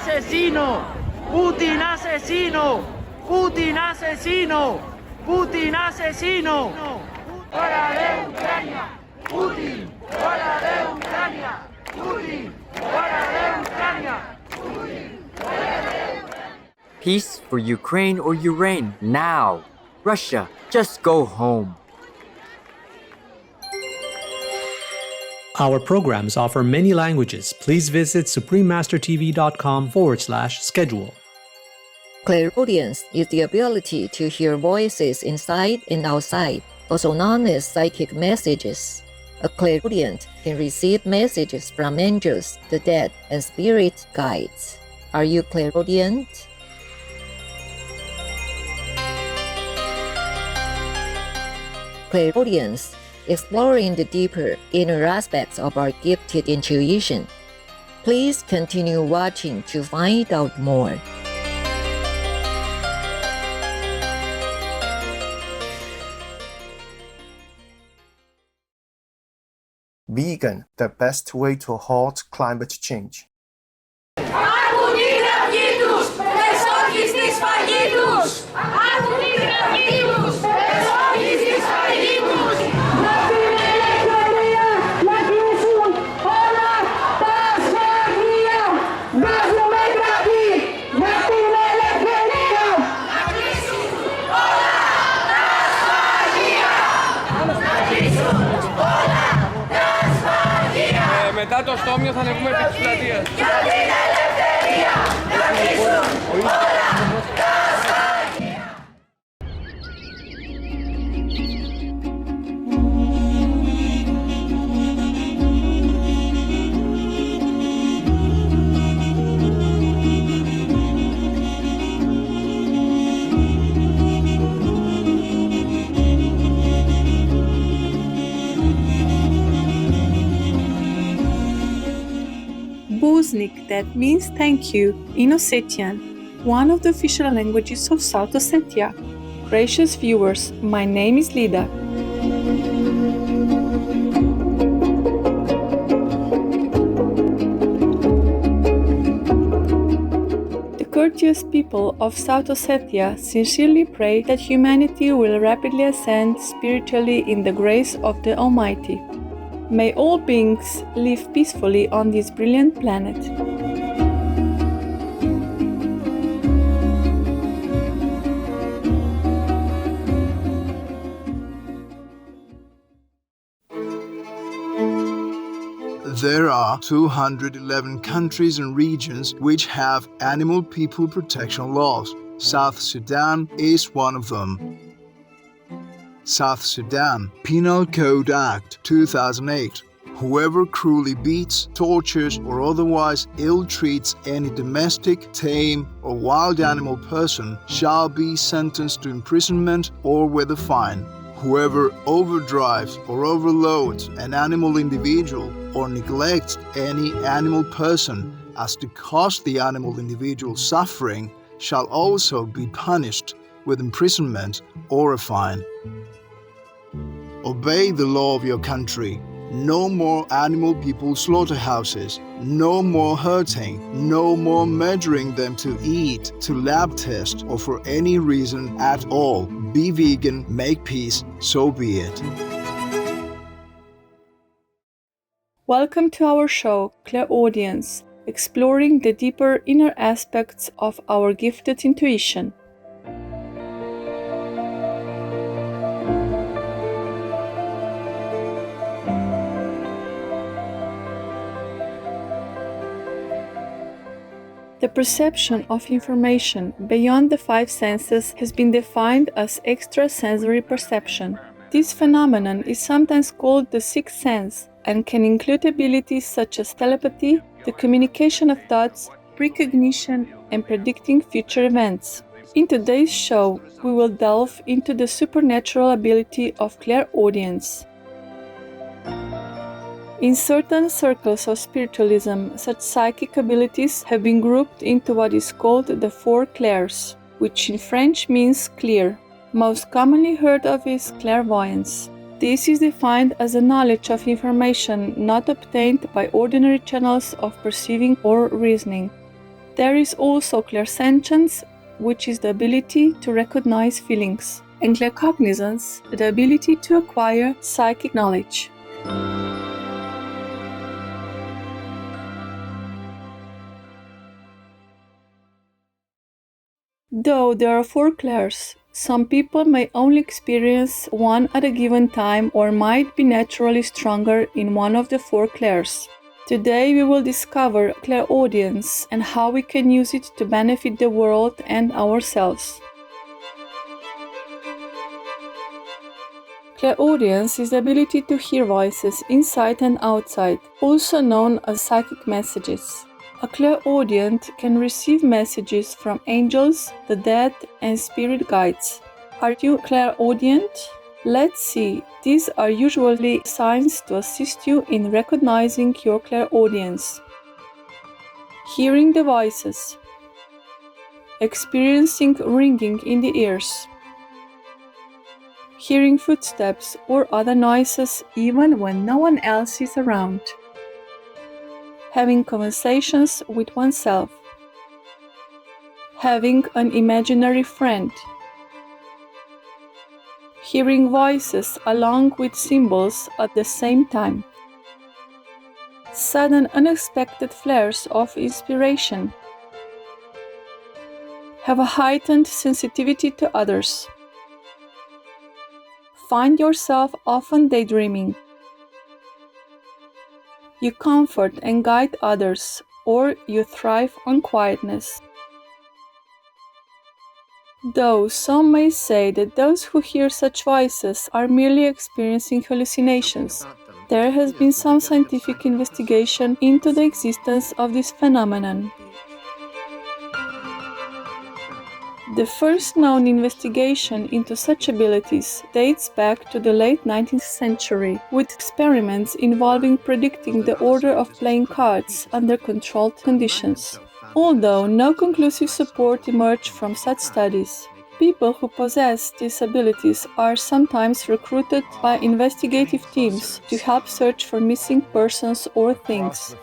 asesino! ¡Putin asesino! ¡Putin asesino! ¡Putin asesino! ¡Fuera de Ucrania! ¡Putin! ¡Fuera de Ucrania! ¡Putin! ¡Fuera de Ucrania! ¡Putin! ¡Fuera de Ucrania! Peace for Ukraine or you reign now. Russia, just go home. Our programs offer many languages. Please visit suprememastertv.com/schedule. Clairaudience is the ability to hear voices inside and outside, also known as psychic messages. A clairaudient can receive messages from angels, the dead, and spirit guides. Are you clairaudient? Clairaudience, exploring the deeper, inner aspects of our gifted intuition. Please continue watching to find out more. Vegan, the best way to halt climate change. Μετά το στόμιο θα ανεβούμε επί της πλατείας. Για την ελευθερία να κλείσουν όλα τα σφαγεία. Buznik, that means thank you, in Ossetian, one of the official languages of South Ossetia. Gracious viewers, my name is Lida. The courteous people of South Ossetia sincerely pray that humanity will rapidly ascend spiritually in the grace of the Almighty. May all beings live peacefully on this brilliant planet. There are 211 countries and regions which have animal people protection laws. South Sudan is one of them. South Sudan Penal Code Act 2008. Whoever cruelly beats, tortures, or otherwise ill-treats any domestic, tame, or wild animal person shall be sentenced to imprisonment or with a fine. Whoever overdrives or overloads an animal individual or neglects any animal person as to cause the animal individual suffering shall also be punished with imprisonment or a fine. Obey the law of your country. No more animal people slaughterhouses. No more hurting. No more measuring them to eat, to lab test, or for any reason at all. Be vegan, make peace, so be it. Welcome to our show, Clairaudience, exploring the deeper inner aspects of our gifted intuition. The perception of information beyond the five senses has been defined as extrasensory perception. This phenomenon is sometimes called the sixth sense and can include abilities such as telepathy, the communication of thoughts, precognition, and predicting future events. In today's show, we will delve into the supernatural ability of clairaudience. In certain circles of spiritualism, such psychic abilities have been grouped into what is called the four clairs, which in French means clear. Most commonly heard of is clairvoyance. This is defined as a knowledge of information not obtained by ordinary channels of perceiving or reasoning. There is also clairsentience, which is the ability to recognize feelings, and claircognizance, the ability to acquire psychic knowledge. Though there are 4 clairs, some people may only experience one at a given time or might be naturally stronger in one of the 4 clairs. Today we will discover clairaudience and how we can use it to benefit the world and ourselves. Clairaudience is the ability to hear voices inside and outside, also known as psychic messages. A clairaudient can receive messages from angels, the dead, and spirit guides. Are you clairaudient? Let's see. These are usually signs to assist you in recognizing your clairaudience. Hearing the voices. Experiencing ringing in the ears. Hearing footsteps or other noises even when no one else is around. Having conversations with oneself. Having an imaginary friend. Hearing voices along with symbols at the same time. Sudden unexpected flares of inspiration. Have a heightened sensitivity to others. Find yourself often daydreaming. You comfort and guide others, or you thrive on quietness. Though some may say that those who hear such voices are merely experiencing hallucinations, there has been some scientific investigation into the existence of this phenomenon. The first known investigation into such abilities dates back to the late 19th century, with experiments involving predicting the order of playing cards under controlled conditions. Although no conclusive support emerged from such studies, people who possess these abilities are sometimes recruited by investigative teams to help search for missing persons or things.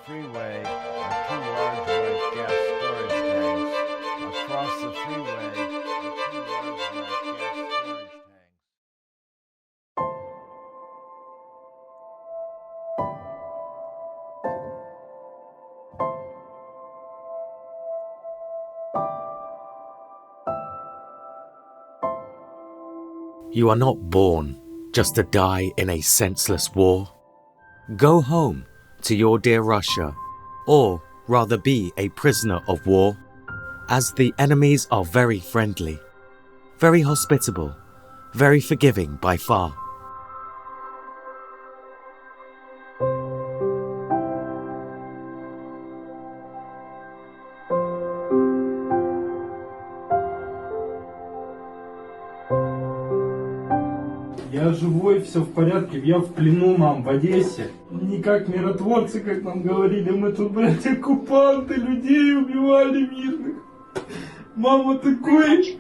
You are not born just to die in a senseless war. Go home to your dear Russia, or rather be a prisoner of war, as the enemies are very friendly, very hospitable, very forgiving by far. Я живой, все в порядке, я в плену, мам, в Одессе. Не как миротворцы, как нам говорили, мы тут, блядь, оккупанты, людей убивали мирных. Мама такой...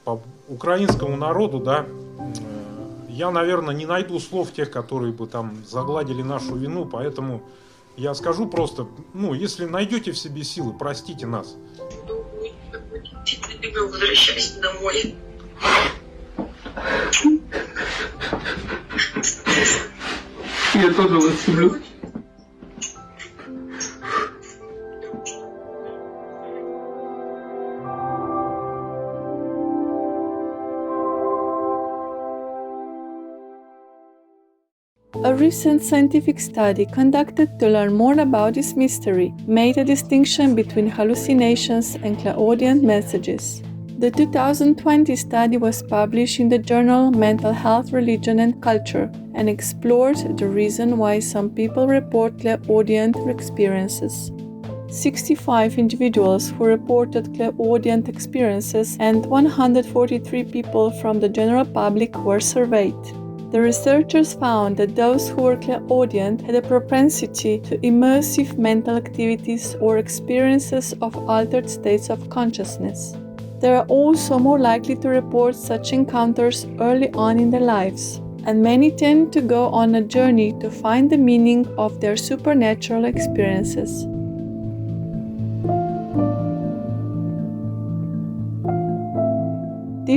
По украинскому народу, да, я, наверное, не найду слов тех, которые бы там загладили нашу вину, поэтому я скажу просто, ну, если найдете в себе силы, простите нас. Возвращайся домой. Я тоже вас люблю. A recent scientific study conducted to learn more about this mystery made a distinction between hallucinations and clairaudient messages. The 2020 study was published in the journal Mental Health, Religion and Culture and explored the reason why some people report clairaudient experiences. 65 individuals who reported clairaudient experiences and 143 people from the general public were surveyed. The researchers found that those who were clairaudient had a propensity to immersive mental activities or experiences of altered states of consciousness. They are also more likely to report such encounters early on in their lives, and many tend to go on a journey to find the meaning of their supernatural experiences.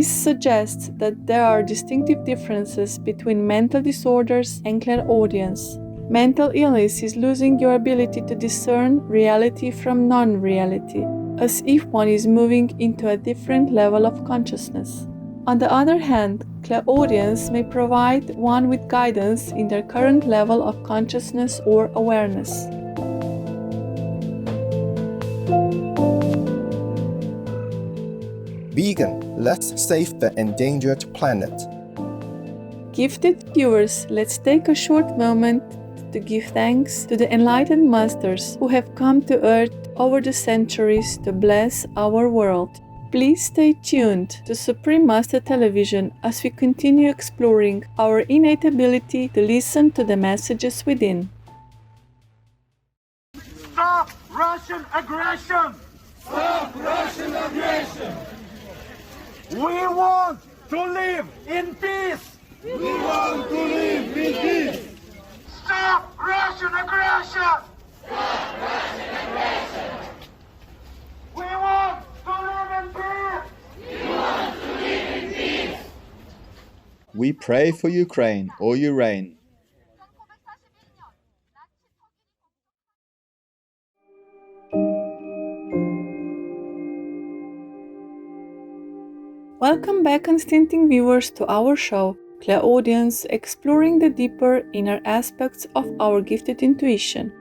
This suggests that there are distinctive differences between mental disorders and clairaudience. Mental illness is losing your ability to discern reality from non-reality, as if one is moving into a different level of consciousness. On the other hand, clairaudience may provide one with guidance in their current level of consciousness or awareness. Vegan, let's save the endangered planet. Gifted viewers, let's take a short moment to give thanks to the enlightened masters who have come to Earth over the centuries to bless our world. Please stay tuned to Supreme Master Television as we continue exploring our innate ability to listen to the messages within. Stop Russian aggression! Stop Russian aggression! We want to live in peace! We want to live in peace! Stop Russian aggression! Stop Russian aggression! We want to live in peace! We want to live in peace! We pray for Ukraine, or you reign. Welcome back, unstinting viewers, to our show, Clairaudience, exploring the deeper inner aspects of our gifted intuition.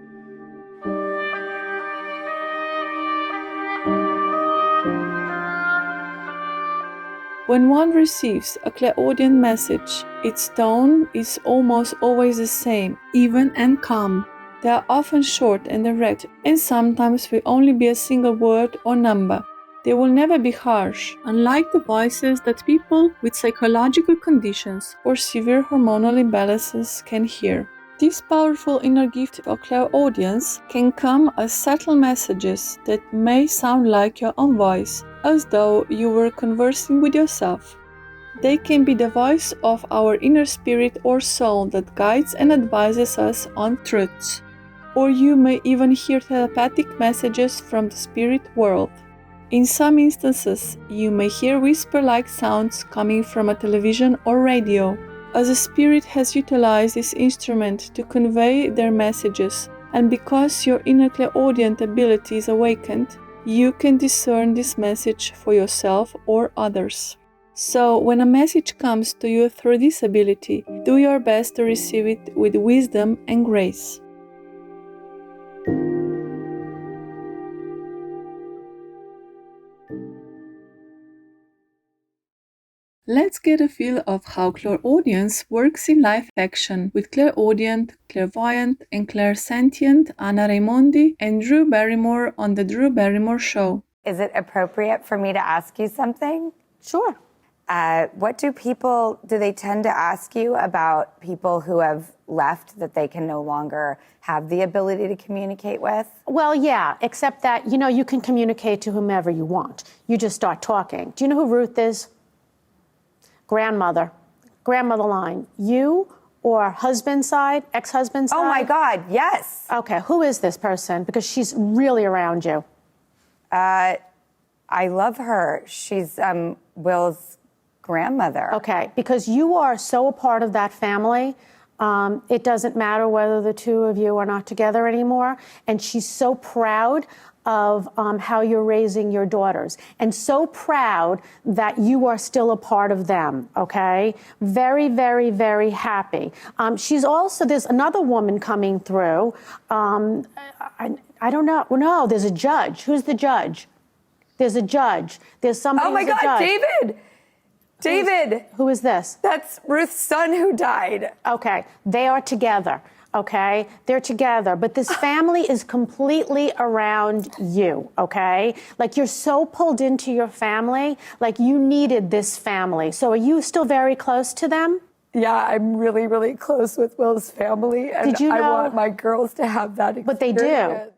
When one receives a clairaudient message, its tone is almost always the same, even and calm. They are often short and direct, and sometimes will only be a single word or number. They will never be harsh, unlike the voices that people with psychological conditions or severe hormonal imbalances can hear. This powerful inner gift of clairaudience can come as subtle messages that may sound like your own voice, as though you were conversing with yourself. They can be the voice of our inner spirit or soul that guides and advises us on truths. Or you may even hear telepathic messages from the spirit world. In some instances, you may hear whisper-like sounds coming from a television or radio, as a spirit has utilized this instrument to convey their messages, and because your inner clairaudient ability is awakened, you can discern this message for yourself or others. So, when a message comes to you through this ability, do your best to receive it with wisdom and grace. Let's get a feel of how clairaudience works in live action with clairaudient, clairvoyant, and clairsentient Anna Raimondi and Drew Barrymore on The Drew Barrymore Show. Is it appropriate for me to ask you something? Sure. What do they tend to ask you about people who have left that they can no longer have the ability to communicate with? Well, yeah, except that, you can communicate to whomever you want. You just start talking. Do you know who Ruth is? Grandmother line. You or husband side, ex-husband side? Oh my God, yes. Okay, who is this person? Because she's really around you. I love her. She's Will's grandmother. Okay, because you are so a part of that family. It doesn't matter whether the two of you are not together anymore. And she's so proud of how you're raising your daughters, and so proud that you are still a part of them, okay? Very, very, very happy. She's also, there's another woman coming through. I don't know. No, there's a judge. Who's the judge? There's a judge. There's somebody Oh my who's a God, judge. David! Who is this? That's Ruth's son who died. Okay, they are together. Okay, they're together, but this family is completely around you, okay? Like you're so pulled into your family, like you needed this family. So are you still very close to them? Yeah, I'm really, really close with Will's family, and Did you know, I want my girls to have that experience. But they do.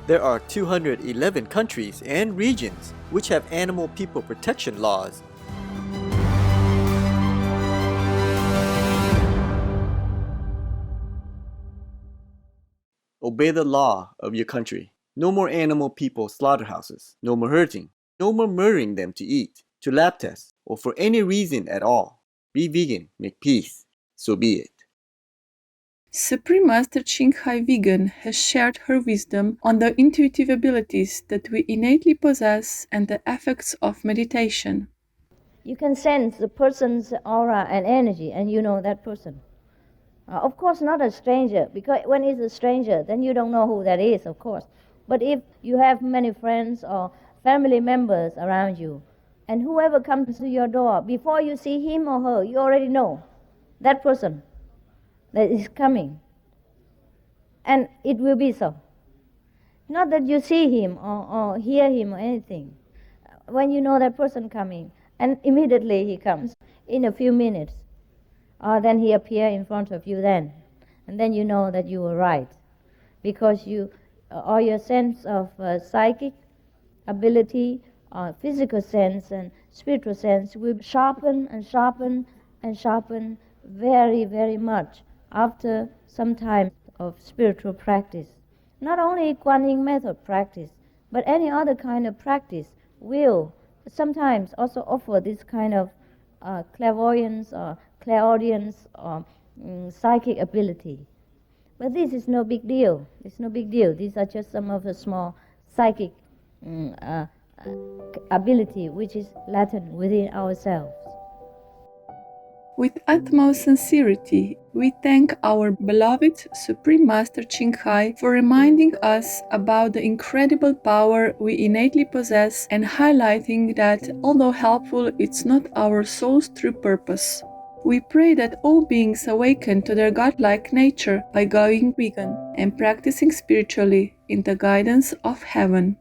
There are 211 countries and regions which have animal people protection laws. obey the law of your country. No more animal people slaughterhouses. No more hurting. No more murdering them to eat, to lab test, or for any reason at all. Be vegan, make peace. So be it. Supreme Master Ching Hai Vegan has shared her wisdom on the intuitive abilities that we innately possess and the effects of meditation. You can sense the person's aura and energy, and you know that person. Of course, not a stranger, because when it's a stranger, then you don't know who that is, of course. But if you have many friends or family members around you, and whoever comes to your door, before you see him or her, you already know that person that is coming. And it will be so. Not that you see him or hear him or anything. When you know that person coming, and immediately he comes, in a few minutes, then he appears in front of you then. And then you know that you were right. Because all your sense of psychic ability, physical sense and spiritual sense will sharpen and sharpen and sharpen very, very much after some time of spiritual practice. Not only Kuan Yin method practice, but any other kind of practice will sometimes also offer this kind of clairvoyance or clairaudience or psychic ability. But this is no big deal. It's no big deal. These are just some of the small psychic ability which is latent within ourselves. With utmost sincerity, we thank our beloved Supreme Master Ching Hai for reminding us about the incredible power we innately possess and highlighting that, although helpful, it's not our soul's true purpose. We pray that all beings awaken to their godlike nature by going vegan and practicing spiritually in the guidance of heaven.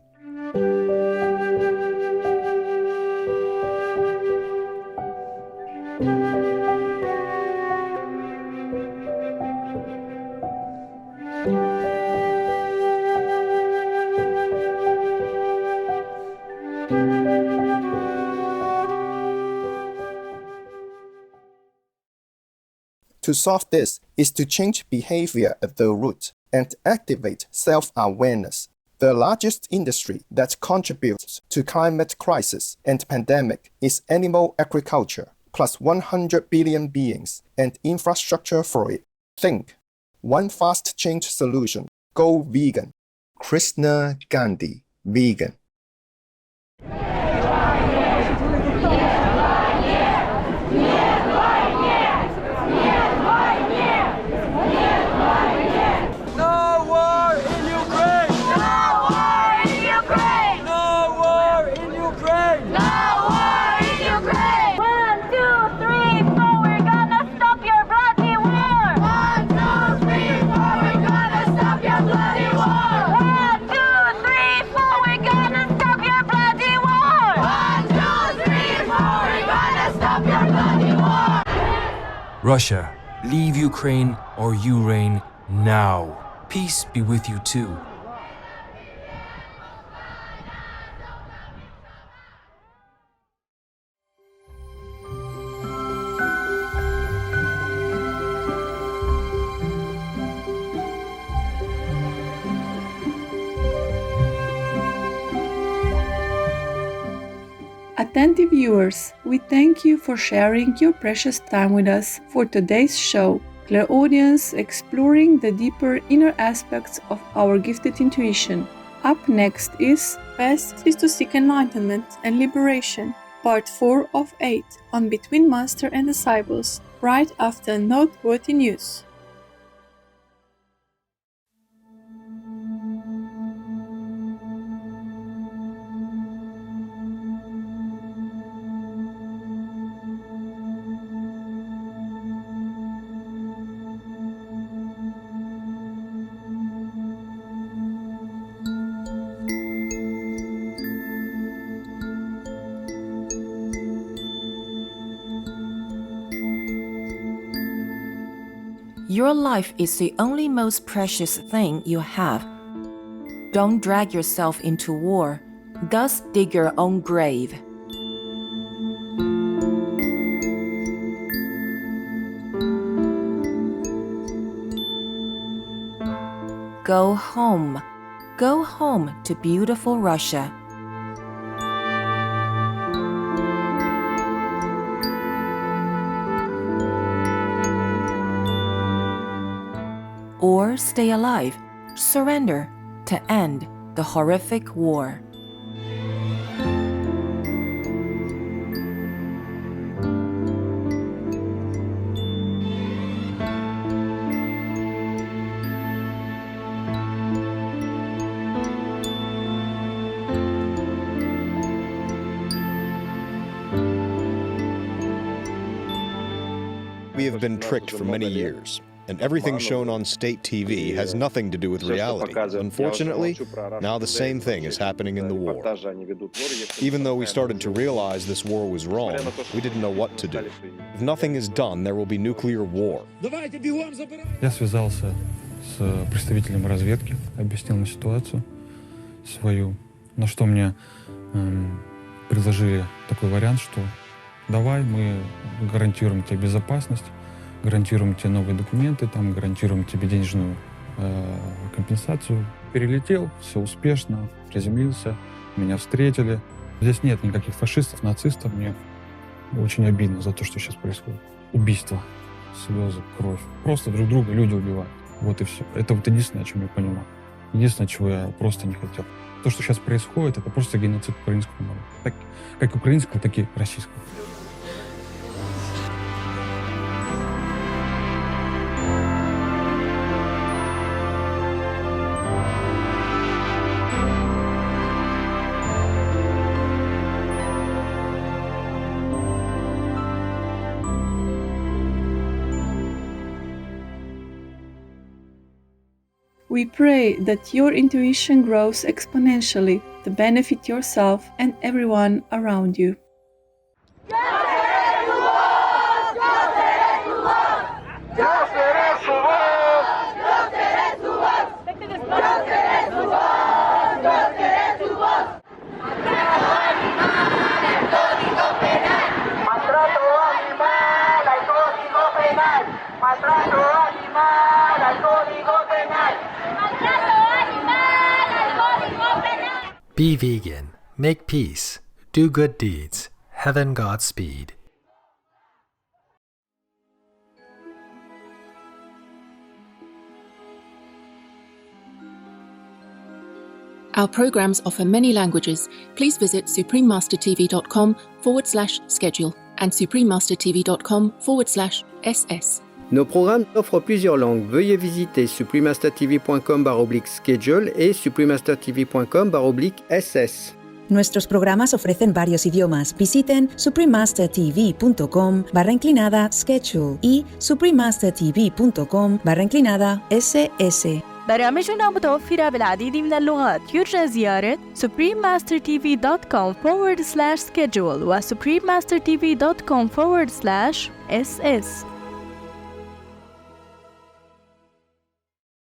To solve this is to change behavior at the root and activate self-awareness. The largest industry that contributes to climate crisis and pandemic is animal agriculture, plus 100 billion beings and infrastructure for it. Think. One fast change solution. Go vegan. Krishna Gandhi, vegan. Russia, leave Ukraine or you reign now. Peace be with you too. Attentive viewers, we thank you for sharing your precious time with us for today's show, Clairaudience, exploring the deeper inner aspects of our gifted intuition. Up next is Best is to Seek Enlightenment and Liberation, Part 4 of 8 on Between Master and Disciples, right after noteworthy news. Your life is the only most precious thing you have. Don't drag yourself into war, thus dig your own grave. Go home. Go home to beautiful Russia. Or stay alive, surrender to end the horrific war. We have been tricked for many years, and everything shown on state TV has nothing to do with reality. Unfortunately, now the same thing is happening in the war. Even though we started to realize this war was wrong, we didn't know what to do. If nothing is done, there will be nuclear war. Я связался с представителем разведки, объяснил ему ситуацию свою, на что мне предложили такой вариант, что давай, мы гарантируем тебе безопасность, гарантируем тебе новые документы, там, гарантируем тебе денежную компенсацию. Перелетел, все успешно, приземлился, меня встретили. Здесь нет никаких фашистов, нацистов. Мне очень обидно за то, что сейчас происходит. Убийство, слезы, кровь. Просто друг друга люди убивают. Вот и все. Это вот единственное, о чем я понимаю. Единственное, чего я просто не хотел. То, что сейчас происходит, это просто геноцид украинского народа. Так, как украинского, так и российского. We pray that your intuition grows exponentially to benefit yourself and everyone around you. Be vegan, make peace, do good deeds, heaven Godspeed. Our programs offer many languages. Please visit suprememastertv.com/schedule and suprememastertv.com/ss. Nos programmes offrent plusieurs langues. Veuillez visiter suprememastertv.com/schedule et suprememastertv.com/ss. Nuestros programas ofrecen varios idiomas. Visiten suprememastertv.com/schedule y suprememastertv.com/ss. برامجنا متوفرة بالعديد من اللغات. يرجى زيارة suprememastertv.com/schedule و suprememastertv.com/ss.